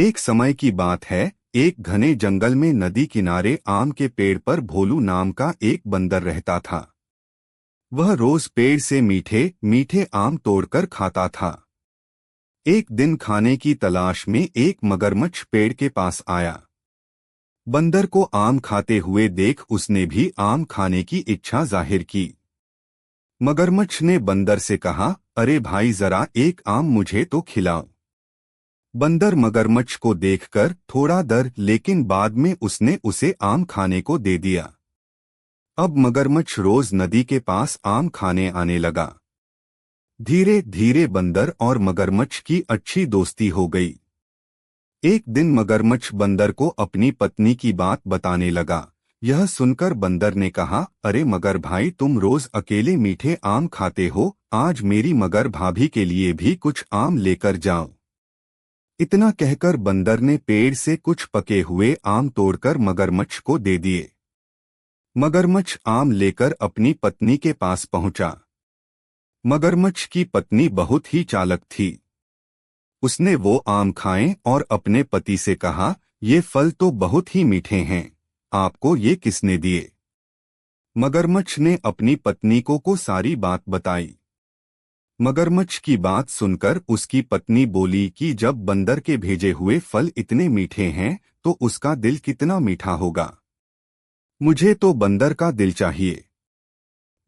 एक समय की बात है। एक घने जंगल में नदी किनारे आम के पेड़ पर भोलू नाम का एक बंदर रहता था। वह रोज पेड़ से मीठे मीठे आम तोड़कर खाता था। एक दिन खाने की तलाश में एक मगरमच्छ पेड़ के पास आया। बंदर को आम खाते हुए देख उसने भी आम खाने की इच्छा जाहिर की। मगरमच्छ ने बंदर से कहा, अरे भाई जरा एक आम मुझे तो खिलाओ। बंदर मगरमच्छ को देखकर थोड़ा डर, लेकिन बाद में उसने उसे आम खाने को दे दिया। अब मगरमच्छ रोज नदी के पास आम खाने आने लगा। धीरे धीरे बंदर और मगरमच्छ की अच्छी दोस्ती हो गई। एक दिन मगरमच्छ बंदर को अपनी पत्नी की बात बताने लगा। यह सुनकर बंदर ने कहा, अरे मगर भाई, तुम रोज अकेले मीठे आम खाते हो, आज मेरी मगर भाभी के लिए भी कुछ आम लेकर जाओ। इतना कहकर बंदर ने पेड़ से कुछ पके हुए आम तोड़कर मगरमच्छ को दे दिए। मगरमच्छ आम लेकर अपनी पत्नी के पास पहुंचा। मगरमच्छ की पत्नी बहुत ही चालाक थी। उसने वो आम खाए और अपने पति से कहा, ये फल तो बहुत ही मीठे हैं, आपको ये किसने दिए? मगरमच्छ ने अपनी पत्नी को सारी बात बताई। मगरमच्छ की बात सुनकर उसकी पत्नी बोली कि जब बंदर के भेजे हुए फल इतने मीठे हैं तो उसका दिल कितना मीठा होगा। मुझे तो बंदर का दिल चाहिए।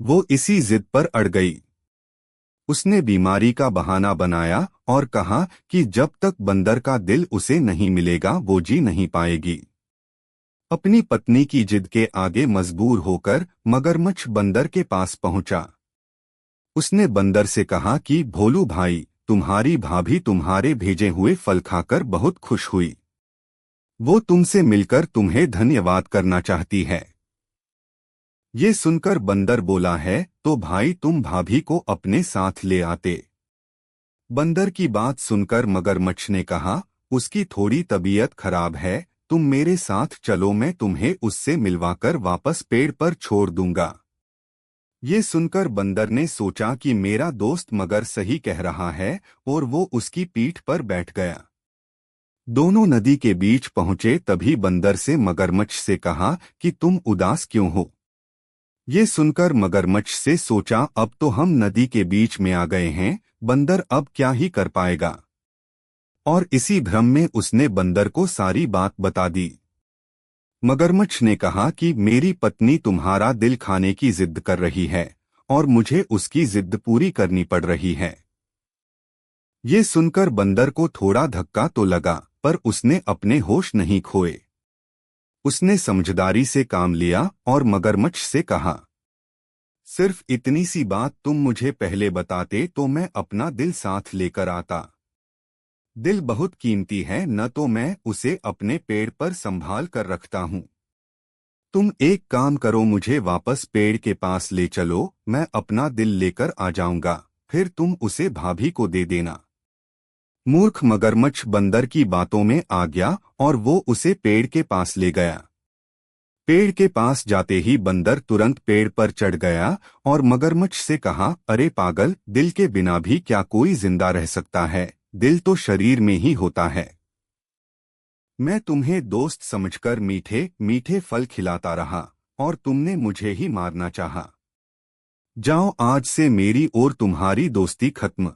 वो इसी जिद पर अड़ गई। उसने बीमारी का बहाना बनाया और कहा कि जब तक बंदर का दिल उसे नहीं मिलेगा वो जी नहीं पाएगी। अपनी पत्नी की जिद के आगे मजबूर होकर मगरमच्छ बंदर के पास पहुंचा। उसने बंदर से कहा कि भोलू भाई, तुम्हारी भाभी तुम्हारे भेजे हुए फल खाकर बहुत खुश हुई। वो तुमसे मिलकर तुम्हें धन्यवाद करना चाहती है। ये सुनकर बंदर बोला है, तो भाई तुम भाभी को अपने साथ ले आते। बंदर की बात सुनकर मगरमच्छ ने कहा, उसकी थोड़ी तबीयत खराब है, तुम मेरे साथ चलो, मैं तुम्हें उससे मिलवाकर वापस पेड़ पर छोड़ दूंगा। ये सुनकर बंदर ने सोचा कि मेरा दोस्त मगर सही कह रहा है और वो उसकी पीठ पर बैठ गया। दोनों नदी के बीच पहुंचे तभी बंदर से मगरमच्छ से कहा कि तुम उदास क्यों हो? ये सुनकर मगरमच्छ से सोचा, अब तो हम नदी के बीच में आ गए हैं, बंदर अब क्या ही कर पाएगा। और इसी भ्रम में उसने बंदर को सारी बात बता दी। मगरमच्छ ने कहा कि मेरी पत्नी तुम्हारा दिल खाने की जिद कर रही है और मुझे उसकी जिद पूरी करनी पड़ रही है। ये सुनकर बंदर को थोड़ा धक्का तो लगा, पर उसने अपने होश नहीं खोए। उसने समझदारी से काम लिया और मगरमच्छ से कहा, सिर्फ इतनी सी बात तुम मुझे पहले बताते तो मैं अपना दिल साथ लेकर आता। दिल बहुत कीमती है, न तो मैं उसे अपने पेड़ पर संभाल कर रखता हूँ। तुम एक काम करो, मुझे वापस पेड़ के पास ले चलो, मैं अपना दिल लेकर आ जाऊंगा, फिर तुम उसे भाभी को दे देना। मूर्ख मगरमच्छ बंदर की बातों में आ गया और वो उसे पेड़ के पास ले गया। पेड़ के पास जाते ही बंदर तुरंत पेड़ पर चढ़ गया और मगरमच्छ से कहा, अरे पागल, दिल के बिना भी क्या कोई जिंदा रह सकता है? दिल तो शरीर में ही होता है। मैं तुम्हें दोस्त समझकर मीठे मीठे फल खिलाता रहा और तुमने मुझे ही मारना चाहा। जाओ, आज से मेरी और तुम्हारी दोस्ती खत्म।